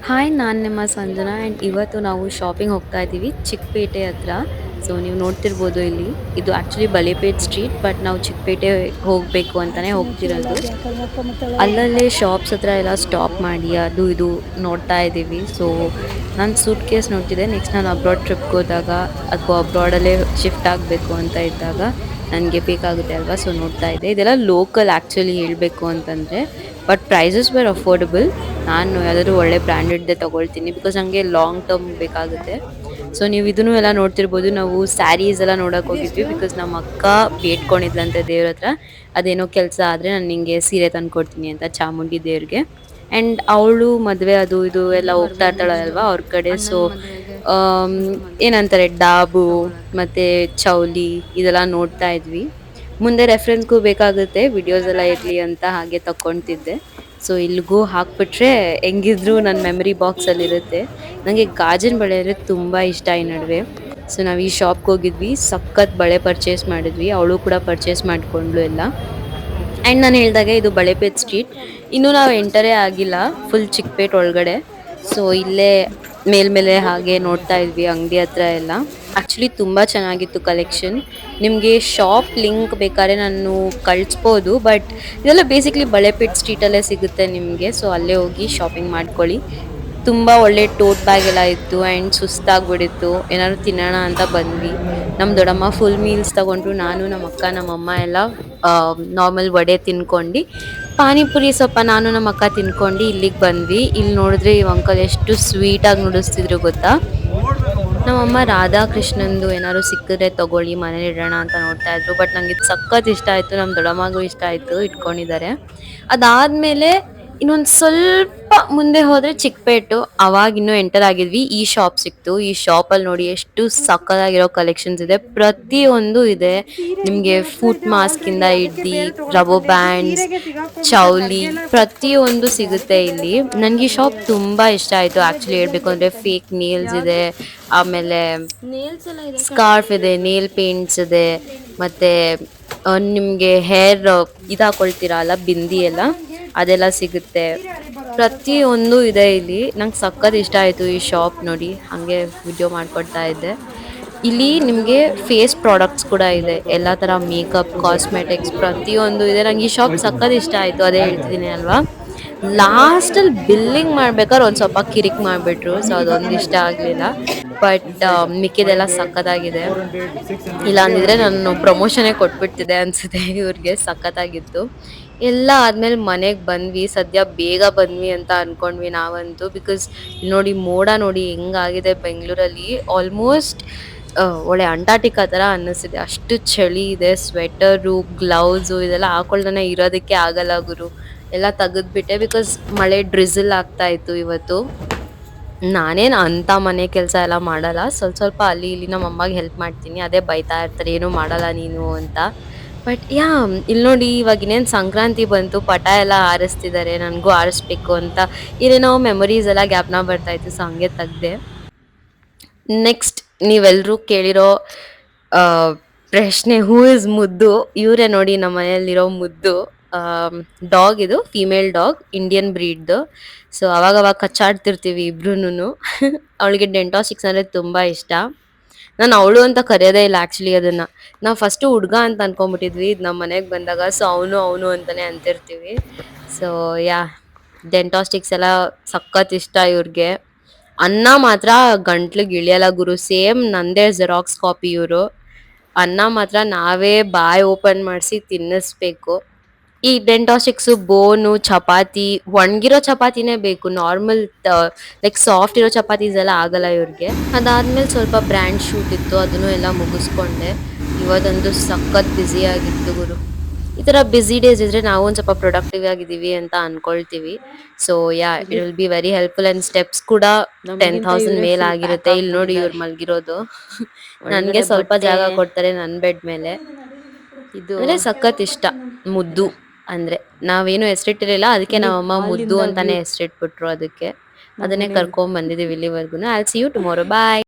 Hi, ನಾನು ನಿಮ್ಮ Sanjana and ಇವತ್ತು ನಾವು ಶಾಪಿಂಗ್ ಹೋಗ್ತಾ ಇದ್ದೀವಿ ಚಿಕ್ಕಪೇಟೆ ಹತ್ರ. ಸೊ ನೀವು ನೋಡ್ತಿರ್ಬೋದು ಇಲ್ಲಿ ಇದು ಆ್ಯಕ್ಚುಲಿ ಬಲೇಪೇಟ್ ಸ್ಟ್ರೀಟ್, ಬಟ್ ನಾವು ಚಿಕ್ಕಪೇಟೆ ಹೋಗಬೇಕು ಅಂತಲೇ ಹೋಗ್ತಿರೋದು. ಅಲ್ಲಲ್ಲೇ ಶಾಪ್ಸ್ ಹತ್ರ ಎಲ್ಲ ಸ್ಟಾಪ್ ಮಾಡಿ ಅದು ಇದು ನೋಡ್ತಾ ಇದ್ದೀವಿ. ಸೊ ನಾನು ಸೂಟ್ ಕೇಸ್ ನೋಡ್ತಿದ್ದೆ. ನೆಕ್ಸ್ಟ್ ನಾನು ಅಬ್ರಾಡ್ ಟ್ರಿಪ್ಗೆ ಹೋದಾಗ ಅಥವಾ ಅಬ್ರಾಡಲ್ಲೇ ಶಿಫ್ಟ್ ಆಗಬೇಕು ಅಂತ ಇದ್ದಾಗ ನನಗೆ ಬೇಕಾಗುತ್ತೆ ಅಲ್ವಾ, ಸೊ ನೋಡ್ತಾ ಇದ್ದೆ. ಇದೆಲ್ಲ ಲೋಕಲ್ ಆ್ಯಕ್ಚುಲಿ ಹೇಳಬೇಕು ಅಂತಂದರೆ, ಬಟ್ ಪ್ರೈಸಸ್ ವೇರ್ ಅಫೋರ್ಡಬಲ್. ನಾನು ಯಾವುದಾದ್ರು ಒಳ್ಳೆ ಬ್ರ್ಯಾಂಡೆಡ್ದೇ ತೊಗೊಳ್ತೀನಿ ಬಿಕಾಸ್ ನನಗೆ ಲಾಂಗ್ ಟರ್ಮ್ ಬೇಕಾಗುತ್ತೆ. ಸೊ ನೀವು ಇದನ್ನು ಎಲ್ಲ ನೋಡ್ತಿರ್ಬೋದು. ನಾವು ಸ್ಯಾರೀಸ್ ಎಲ್ಲ ನೋಡೋಕೆ ಹೋಗಿದ್ವಿ ಬಿಕಾಸ್ ನಮ್ಮ ಅಕ್ಕ ಬೇಡ್ಕೊಂಡಿದ್ಲಂತೆ ದೇವ್ರ ಹತ್ರ, ಅದೇನೋ ಕೆಲಸ ಆದರೆ ನಾನು ನಿಂಗೆ ಸೀರೆ ತಂದು ಕೊಡ್ತೀನಿ ಅಂತ ಚಾಮುಂಡಿ ದೇವ್ರಿಗೆ. ಆ್ಯಂಡ್ ಅವಳು ಮದುವೆ ಅದು ಇದು ಎಲ್ಲ ಹೋಗ್ತಾ ಇರ್ತಾಳಲ್ವಾ ಅವ್ರ ಕಡೆ. ಸೊ ಏನಂತಾರೆ ಡಾಬು ಮತ್ತು ಚೌಲಿ ಇದೆಲ್ಲ ನೋಡ್ತಾ ಇದ್ವಿ. ಮುಂದೆ ರೆಫರೆನ್ಸ್ಗೂ ಬೇಕಾಗುತ್ತೆ, ವಿಡಿಯೋಸ್ ಎಲ್ಲ ಇರಲಿ ಅಂತ ಹಾಗೆ ತಗೊತಿದ್ದೆ. ಸೊ ಇಲ್ಲಿಗೂ ಹಾಕ್ಬಿಟ್ರೆ ಹೆಂಗಿದ್ರು ನನ್ನ ಮೆಮರಿ ಬಾಕ್ಸಲ್ಲಿರುತ್ತೆ. ನನಗೆ ಗಾಜಿನ ಬಳೆ ಅಂದರೆ ತುಂಬ ಇಷ್ಟ ಈ ನಡುವೆ. ಸೊ ನಾವು ಈ ಶಾಪ್ಗೆ ಹೋಗಿದ್ವಿ, ಸಖತ್ ಬಳೆ ಪರ್ಚೇಸ್ ಮಾಡಿದ್ವಿ. ಅವಳು ಕೂಡ ಪರ್ಚೇಸ್ ಮಾಡಿಕೊಂಡ್ಳು ಎಲ್ಲ. ಆ್ಯಂಡ್ ನಾನು ಹೇಳಿದಾಗೆ ಇದು ಬಳೆಪೇಟ್ ಸ್ಟ್ರೀಟ್. ಇನ್ನೂ ನಾವು ಎಂಟರೇ ಆಗಿಲ್ಲ, ಫುಲ್ ಚಿಕ್ಕಪೇಟ್ ಒಳಗಡೆ. ಸೊ ಇಲ್ಲೇ ಮೇಲ್ಮೇಲೆ ಹಾಗೆ ನೋಡ್ತಾ ಇದ್ವಿ ಅಂಗಡಿ ಹತ್ರ ಎಲ್ಲ. ಆ್ಯಕ್ಚುಲಿ ತುಂಬ ಚೆನ್ನಾಗಿತ್ತು ಕಲೆಕ್ಷನ್. ನಿಮಗೆ ಶಾಪ್ ಲಿಂಕ್ ಬೇಕಾದ್ರೆ ನಾನು ಕಳಿಸ್ಬೋದು, ಬಟ್ ಇದೆಲ್ಲ ಬೇಸಿಕ್ಲಿ ಬಳೆಪೇಟ್ ಸ್ಟ್ರೀಟಲ್ಲೇ ಸಿಗುತ್ತೆ ನಿಮಗೆ. ಸೊ ಅಲ್ಲೇ ಹೋಗಿ ಶಾಪಿಂಗ್ ಮಾಡ್ಕೊಳ್ಳಿ. ತುಂಬ ಒಳ್ಳೆ ಟೋಟ್ ಬ್ಯಾಗ್ ಎಲ್ಲ ಇತ್ತು ಆ್ಯಂಡ್ ಸುಸ್ತಾಗ್ಬಿಟ್ಟಿತ್ತು. ಏನಾದ್ರು ತಿನ್ನೋಣ ಅಂತ ಬಂದ್ವಿ. ನಮ್ಮ ದೊಡ್ಡಮ್ಮ ಫುಲ್ ಮೀಲ್ಸ್ ತೊಗೊಂಡ್ರು. ನಾನು ನಮ್ಮ ಅಕ್ಕ ನಮ್ಮಮ್ಮ ಎಲ್ಲ ನಾರ್ಮಲ್ ವಡೆ ತಿನ್ಕೊಂಡು, ಪಾನಿಪುರಿ ಸ್ವಲ್ಪ ನಾನು ನಮ್ಮ ಅಕ್ಕ ತಿನ್ಕೊಂಡು ಇಲ್ಲಿಗೆ ಬಂದ್ವಿ. ಇಲ್ಲಿ ನೋಡಿದ್ರೆ ಈ ಅಂಕಲ್ ಎಷ್ಟು ಸ್ವೀಟಾಗಿ ನುಡಿಸ್ತಿದ್ರು ಗೊತ್ತಾ. ನಮ್ಮಮ್ಮ ರಾಧಾಕೃಷ್ಣಂದು ಏನಾದ್ರು ಸಿಕ್ಕಿದ್ರೆ ತೊಗೊಳ್ಳಿ ಮನೇಲಿ ಇಡೋಣ ಅಂತ ನೋಡ್ತಾ ಇದ್ರು. ಬಟ್ ನಂಗೆ ಇದು ಸಖತ್ ಇಷ್ಟ ಆಯಿತು, ನಮ್ಮ ದೊಡ್ಡಮ್ಮಗೂ ಇಷ್ಟ ಆಯಿತು, ಇಟ್ಕೊಂಡಿದ್ದಾರೆ. ಅದಾದಮೇಲೆ ಇನ್ನೊಂದು ಸ್ವಲ್ಪ ಮುಂದೆ ಹೋದರೆ ಚಿಕ್ಕಪೇಟು. ಅವಾಗ ಇನ್ನೂ ಎಂಟರ್ ಆಗಿದ್ವಿ, ಈ ಶಾಪ್ ಸಿಕ್ತು. ಈ ಶಾಪಲ್ಲಿ ನೋಡಿ ಎಷ್ಟು ಸಕ್ಕತ್ತಾಗಿರೋ ಕಲೆಕ್ಷನ್ಸ್ ಇದೆ, ಪ್ರತಿಯೊಂದು ಇದೆ ನಿಮಗೆ. ಫುಟ್ ಮಾಸ್ಕಿಂದ ಹಿಡ್ದು ರಬ್ಬರ್ ಬ್ಯಾಂಡ್ಸ್, ಚೌಲಿ, ಪ್ರತಿಯೊಂದು ಸಿಗುತ್ತೆ ಇಲ್ಲಿ. ನನಗೆ ಈ ಶಾಪ್ ತುಂಬ ಇಷ್ಟ ಆಯಿತು ಆ್ಯಕ್ಚುಲಿ ಹೇಳಬೇಕು ಅಂದರೆ. ಫೇಕ್ ನೇಲ್ಸ್ ಇದೆ, ಆಮೇಲೆ ಸ್ಕಾರ್ಫ್ ಇದೆ, ನೇಲ್ ಪೇಂಟ್ಸ್ ಇದೆ, ಮತ್ತು ನಿಮಗೆ ಹೇರ್ ಇದು ಹಾಕೊಳ್ತೀರಲ್ಲ ಬಿಂದಿ ಎಲ್ಲ, ಅದೆಲ್ಲ ಸಿಗುತ್ತೆ. ಪ್ರತಿಯೊಂದು ಇದೆ ಇಲ್ಲಿ. ನಂಗೆ ಸಖತ್ ಇಷ್ಟ ಆಯಿತು ಈ ಶಾಪ್ ನೋಡಿ, ಹಾಗೆ ವಿಡಿಯೋ ಮಾಡ್ಕೊಡ್ತಾ ಇದ್ದೆ. ಇಲ್ಲಿ ನಿಮಗೆ ಫೇಸ್ ಪ್ರಾಡಕ್ಟ್ಸ್ ಕೂಡ ಇದೆ, ಎಲ್ಲ ಥರ ಮೇಕಪ್, ಕಾಸ್ಮೆಟಿಕ್ಸ್ ಪ್ರತಿಯೊಂದು ಇದೆ. ನಂಗೆ ಈ ಶಾಪ್ ಸಖತ್ ಇಷ್ಟ ಆಯಿತು, ಅದೇ ಹೇಳ್ತಿದ್ದೀನಿ ಅಲ್ವಾ. ಲಾಸ್ಟಲ್ಲಿ ಬಿಲ್ಲಿಂಗ್ ಮಾಡ್ಬೇಕಾದ್ರೆ ಒಂದು ಸ್ವಲ್ಪ ಕಿರಿಕ್ ಮಾಡಿಬಿಟ್ರು, ಸೊ ಅದೊಂದು ಇಷ್ಟ ಆಗಲಿಲ್ಲ. ಬಟ್ ಮಿಕ್ಕಿದೆಲ್ಲ ಸಖತ್ತಾಗಿದೆ. ಇಲ್ಲ ಅಂದಿದ್ರೆ ನಾನು ಪ್ರಮೋಷನೇ ಕೊಟ್ಬಿಡ್ತಿದ್ದೆ ಅನಿಸುತ್ತೆ ಇವ್ರಿಗೆ, ಸಖತ್ತಾಗಿತ್ತು. ಎಲ್ಲ ಆದಮೇಲೆ ಮನೆಗೆ ಬಂದ್ವಿ. ಸದ್ಯ ಬೇಗ ಬಂದ್ವಿ ಅಂತ ಅಂದ್ಕೊಂಡ್ವಿ ನಾವಂತೂ, ಬಿಕಾಸ್ ನೋಡಿ ಮೋಡ ನೋಡಿ ಹೆಂಗಾಗಿದೆ ಬೆಂಗಳೂರಲ್ಲಿ. ಆಲ್ಮೋಸ್ಟ್ ಒಳ್ಳೆ ಅಂಟಾರ್ಟಿಕಾ ಥರ ಅನ್ನಿಸ್ತಿದೆ, ಅಷ್ಟು ಚಳಿ ಇದೆ. ಸ್ವೆಟರು, ಗ್ಲೌಸು ಇದೆಲ್ಲ ಹಾಕೊಳ್ದೇ ಇರೋದಕ್ಕೆ ಆಗಲ್ಲ ಗುರು. ಎಲ್ಲ ತೆಗೆದ್ಬಿಟ್ಟೆ ಬಿಕಾಸ್ ಮಳೆ ಡ್ರಿಝಲ್ ಆಗ್ತಾ ಇತ್ತು ಇವತ್ತು. ನಾನೇನು ಅಂಥ ಮನೆ ಕೆಲಸ ಎಲ್ಲ ಮಾಡಲ್ಲ, ಸ್ವಲ್ಪ ಸ್ವಲ್ಪ ಅಲ್ಲಿ ಇಲ್ಲಿ ನಮ್ಮ ಅಮ್ಮಗೆ ಹೆಲ್ಪ್ ಮಾಡ್ತೀನಿ. ಅದೇ ಬೈತಾ ಇರ್ತಾರೆ, ಏನೂ ಮಾಡಲ್ಲ ನೀನು ಅಂತ. ಬಟ್ ಇಲ್ಲಿ ನೋಡಿ ಇವಾಗ ಇನ್ನೇನು ಸಂಕ್ರಾಂತಿ ಬಂತು, ಪಟ ಎಲ್ಲ ಹಾರಿಸ್ತಿದ್ದಾರೆ, ನನಗೂ ಹಾರಿಸ್ಬೇಕು ಅಂತ ಏನೇನೋ ಮೆಮೊರೀಸ್ ಎಲ್ಲ ಜ್ಞಾಪನ ಬರ್ತಾಯಿತ್ತು. ಸೊ ಹಂಗೆ ತೆಗ್ದೆ. ನೆಕ್ಸ್ಟ್ ನೀವೆಲ್ಲರೂ ಕೇಳಿರೋ ಆ, ಪ್ರಶ್ನೆ, ಹೂ ಇಸ್ ಮುದ್ದು? ಇವರೇ ನೋಡಿ ನಮ್ಮ ಮನೆಯಲ್ಲಿರೋ ಮುದ್ದು ಡಾಗ್. ಇದು ಫೀಮೇಲ್ ಡಾಗ್, ಇಂಡಿಯನ್ ಬ್ರೀಡ್ದು. ಸೊ ಅವಾಗವಾಗ ಕಚ್ಚಾಡ್ತಿರ್ತೀವಿ ಇಬ್ರು. ಅವಳಿಗೆ ಡೆಂಟಾಸಿಕ್ಸ್ ಅಂದರೆ ತುಂಬ ಇಷ್ಟ. ನಾನು ಅವಳು ಅಂತ ಕರೆಯೋದೇ ಇಲ್ಲ ಆ್ಯಕ್ಚುಲಿ ಅದನ್ನು. ನಾವು ಫಸ್ಟು ಹುಡುಗ ಅಂತ ಅಂದ್ಕೊಂಬಿಟ್ಟಿದ್ವಿ ಇದು ನಮ್ಮ ಮನೆಗೆ ಬಂದಾಗ. ಸೊ ಅವನು ಅವನು ಅಂತಲೇ ಅಂತಿರ್ತೀವಿ. ಸೊ ಡೆಂಟಾಸ್ಟಿಕ್ಸ್ ಎಲ್ಲ ಸಖತ್ ಇಷ್ಟ ಇವ್ರಿಗೆ. ಅನ್ನ ಮಾತ್ರ ಗಂಟ್ಲಿಗೆ ಇಳಿಯಲ್ಲ ಗುರು, ಸೇಮ್ ನಂದೇ ಜೆರಾಕ್ಸ್ ಕಾಪಿ ಇವರು. ಅನ್ನ ಮಾತ್ರ ನಾವೇ ಬಾಯಿ ಓಪನ್ ಮಾಡಿಸಿ ತಿನ್ನಿಸ್ಬೇಕು. ಈ ಡೆಂಟಾಸ್ಟಿಕ್ಸು ಬೋನು, ಚಪಾತಿ, ಒಣಗಿರೋ ಚಪಾತಿನೇ ಬೇಕು. ನಾರ್ಮಲ್ ಲೈಕ್ ಸಾಫ್ಟ್ ಇರೋ ಚಪಾತೀಸ್ ಎಲ್ಲ ಆಗಲ್ಲ ಇವ್ರಿಗೆ. ಅದಾದಮೇಲೆ ಸ್ವಲ್ಪ ಬ್ರ್ಯಾಂಡ್ ಶೂಟ್ ಇತ್ತು, ಅದನ್ನು ಎಲ್ಲ ಮುಗಿಸ್ಕೊಂಡೆ. ಇವತ್ತಂತೂ ಸಖತ್ ಬ್ಯುಸಿ ಆಗಿತ್ತು ಗುರು. ಈ ಥರ ಬ್ಯುಸಿ ಡೇಸ್ ಇದ್ದರೆ ನಾವು ಒಂದು ಸ್ವಲ್ಪ ಪ್ರೊಡಕ್ಟಿವ್ ಆಗಿದ್ದೀವಿ ಅಂತ ಅಂದ್ಕೊಳ್ತೀವಿ. So it will be very helpful. And steps ಕೂಡ 10,000 ಮೇಲೆ ಆಗಿರುತ್ತೆ. ಇಲ್ಲಿ ನೋಡಿ ಇವ್ರು ಮಲಗಿರೋದು. ನನಗೆ ಸ್ವಲ್ಪ ಜಾಗ ಕೊಡ್ತಾರೆ ನನ್ನ ಬೆಡ್ ಮೇಲೆ. ಇದು ಅಂದರೆ ಸಖತ್ ಇಷ್ಟ ಮುದ್ದು ಅಂದರೆ. ನಾವೇನು ಹೆಸರಿಟ್ಟಿರಲಿಲ್ಲ, ಅದಕ್ಕೆ ನಮ್ಮಮ್ಮ ಮುದ್ದು ಅಂತಾನೆ ಹೆಸರಿಟ್ಬಿಟ್ರು. ಅದಕ್ಕೆ ಅದನ್ನೇ ಕರ್ಕೊಂಡ್ ಬಂದಿದ್ದೀವಿ ಇಲ್ಲಿವರೆಗೂ. I will see you tomorrow, bye.